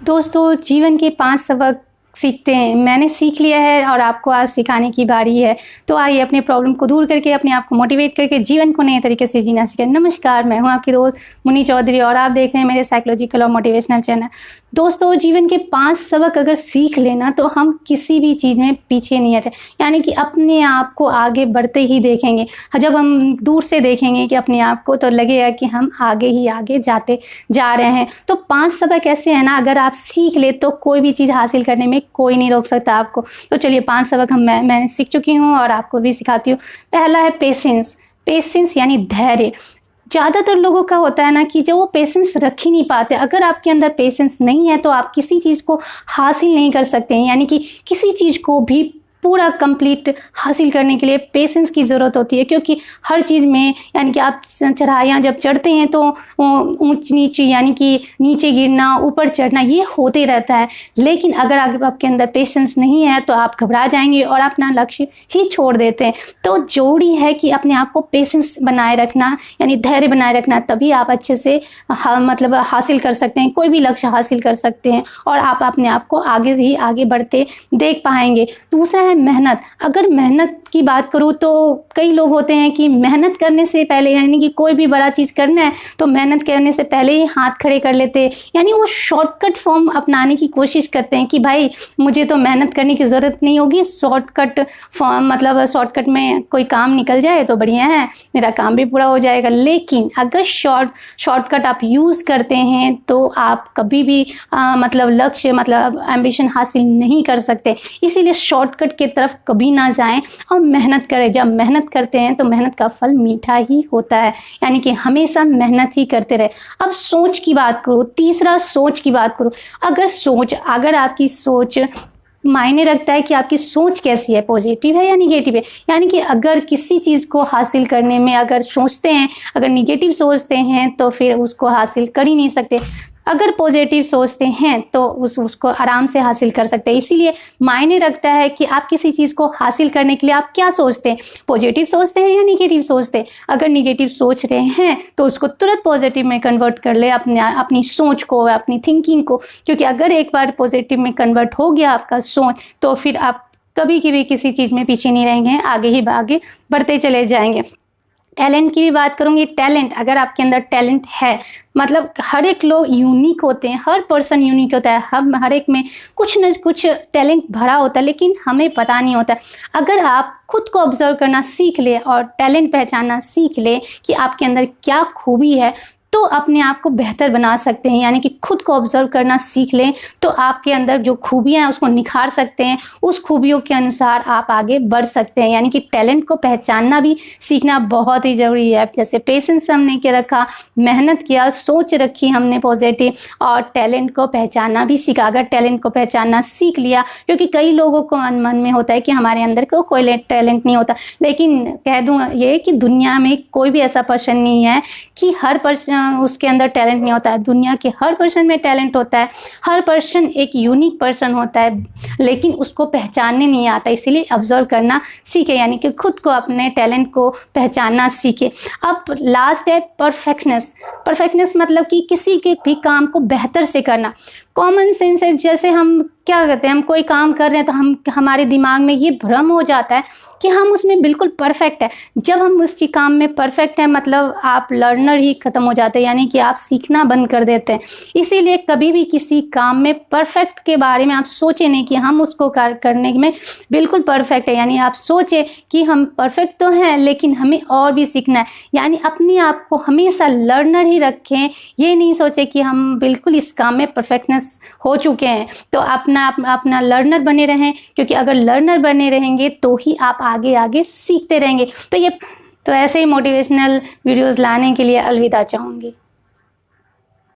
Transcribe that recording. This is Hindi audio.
दोस्तों, जीवन के 5 सबक सीखते हैं। मैंने सीख लिया है और आपको आज सिखाने की बारी है। तो आइए अपने प्रॉब्लम को दूर करके अपने आप को मोटिवेट करके जीवन को नए तरीके से जीना सीखें। नमस्कार, मैं हूं आपकी दोस्त मुनी चौधरी और आप देख रहे हैं मेरे साइकोलॉजिकल और मोटिवेशनल चैनल। दोस्तों, जीवन के 5 सबक अगर सीख लेना तो हम किसी भी चीज़ में पीछे नहीं हटे, यानी कि अपने आप को आगे बढ़ते ही देखेंगे। जब हम दूर से देखेंगे कि अपने आप को, तो लगेगा कि हम आगे ही आगे जाते जा रहे हैं। तो 5 सबक ऐसे हैं ना, अगर आप सीख ले तो कोई भी चीज़ हासिल करने में कोई नहीं रोक सकता आपको। तो चलिए 5 सबक मैंने सीख चुकी हूँ और आपको भी सिखाती हूँ। पहला है पेशेंस। पेशेंस यानी धैर्य। ज़्यादातर लोगों का होता है ना कि जो वो पेशेंस रख ही नहीं पाते। अगर आपके अंदर पेशेंस नहीं है तो आप किसी चीज़ को हासिल नहीं कर सकते हैं, यानी कि किसी चीज़ को भी पूरा कंप्लीट हासिल करने के लिए पेशेंस की ज़रूरत होती है। क्योंकि हर चीज़ में, यानी कि आप चढ़ाइयाँ जब चढ़ते हैं तो ऊंच नीच, यानी कि नीचे गिरना ऊपर चढ़ना, ये होते रहता है। लेकिन अगर आपके अंदर पेशेंस नहीं है तो आप घबरा जाएंगे और अपना लक्ष्य ही छोड़ देते हैं। तो जरूरी है कि अपने आप को पेशेंस बनाए रखना, यानी धैर्य बनाए रखना, तभी आप अच्छे से मतलब हासिल कर सकते हैं, कोई भी लक्ष्य हासिल कर सकते हैं और आप अपने आप को आगे ही आगे बढ़ते देख पाएंगे। दूसरा है मेहनत। अगर मेहनत की बात करूँ तो कई लोग होते हैं कि मेहनत करने से पहले, यानी कि कोई भी बड़ा चीज़ करना है तो मेहनत करने से पहले ही हाथ खड़े कर लेते हैं, यानी वो शॉर्टकट फॉर्म अपनाने की कोशिश करते हैं कि भाई मुझे तो मेहनत करने की ज़रूरत नहीं होगी, शॉर्टकट फॉर्म, मतलब शॉर्टकट में कोई काम निकल जाए तो बढ़िया है, मेरा काम भी पूरा हो जाएगा। लेकिन अगर शॉर्टकट आप यूज़ करते हैं तो आप कभी भी मतलब लक्ष्य, मतलब एम्बिशन हासिल नहीं कर सकते। इसीलिए शॉर्टकट की तरफ कभी ना जाएं और मेहनत करें। जब मेहनत करते हैं तो मेहनत का फल मीठा ही होता है, यानी कि हमेशा मेहनत ही करते रहे। अब सोच की बात करूँ, तीसरा सोच की बात करूँ। अगर आपकी सोच मायने रखता है कि आपकी सोच कैसी है, पॉजिटिव है या निगेटिव है। यानी कि अगर किसी चीज़ को हासिल करने में अगर सोचते हैं, अगर निगेटिव सोचते हैं तो फिर उसको हासिल कर ही नहीं सकते। अगर पॉजिटिव सोचते हैं तो उसको आराम से हासिल कर सकते हैं। इसीलिए मायने रखता है कि आप किसी चीज़ को हासिल करने के लिए आप क्या सोचते हैं, पॉजिटिव सोचते हैं या निगेटिव सोचते हैं। अगर निगेटिव सोच रहे हैं तो उसको तुरंत पॉजिटिव में कन्वर्ट कर ले, अपनी सोच को, अपनी थिंकिंग को। क्योंकि अगर एक बार पॉजिटिव में कन्वर्ट हो गया आपका सोच, तो फिर आप कभी भी किसी चीज़ में पीछे नहीं रहेंगे, आगे ही आगे बढ़ते चले जाएंगे। टैलेंट की भी बात करूँगी। टैलेंट, अगर आपके अंदर टैलेंट है, मतलब हर एक लोग यूनिक होते हैं, हर पर्सन यूनिक होता है। हम हर एक में कुछ न कुछ टैलेंट भरा होता है, लेकिन हमें पता नहीं होता। अगर आप खुद को ऑब्जर्व करना सीख ले और टैलेंट पहचानना सीख ले कि आपके अंदर क्या खूबी है, तो अपने आप को बेहतर बना सकते हैं। यानी कि खुद को ऑब्जर्व करना सीख लें तो आपके अंदर जो खूबियां हैं उसको निखार सकते हैं, उस खूबियों के अनुसार आप आगे बढ़ सकते हैं। यानी कि टैलेंट को पहचानना भी सीखना बहुत ही ज़रूरी है। जैसे पेशेंस हमने के रखा, मेहनत किया, सोच रखी हमने पॉजिटिव, और टैलेंट को पहचानना भी सीखा। अगर टैलेंट को पहचानना सीख लिया, क्योंकि कई लोगों को मन में होता है कि हमारे अंदर को कोई टैलेंट नहीं होता, लेकिन कह दूँ ये कि दुनिया में कोई भी ऐसा पर्सन नहीं है कि हर पर्सन उसके अंदर टैलेंट नहीं होता है। दुनिया के हर पर्सन में टैलेंट होता है। हर पर्सन एक यूनिक पर्सन होता है, लेकिन उसको पहचानने नहीं आता। इसीलिए ऑब्जर्व करना सीखे, यानी कि खुद को, अपने टैलेंट को पहचानना सीखे। अब लास्ट है परफेक्शनेस। परफेक्टनेस मतलब कि किसी के भी काम को बेहतर से करना। कॉमन सेंस है। जैसे हम क्या करते हैं, हम कोई काम कर रहे हैं तो हमारे दिमाग में ये भ्रम हो जाता है कि हम उसमें बिल्कुल परफेक्ट है। जब हम उस काम में परफेक्ट है, मतलब आप लर्नर ही खत्म हो जाते हैं, यानी कि आप सीखना बंद कर देते हैं। इसीलिए कभी भी किसी काम में परफेक्ट के बारे में आप सोचें नहीं कि हम उसको करने में बिल्कुल परफेक्ट है। यानी आप सोचें कि हम परफेक्ट तो हैं, लेकिन हमें और भी सीखना है। यानी अपने आप को हमेशा लर्नर ही रखें। ये नहीं सोचें कि हम बिल्कुल इस काम में परफेक्टनेस हो चुके हैं, तो अपना लर्नर बने रहें। क्योंकि अगर लर्नर बने रहेंगे तो ही आप आगे आगे सीखते रहेंगे। तो ऐसे ही मोटिवेशनल वीडियोस लाने के लिए अलविदा चाहूँगी।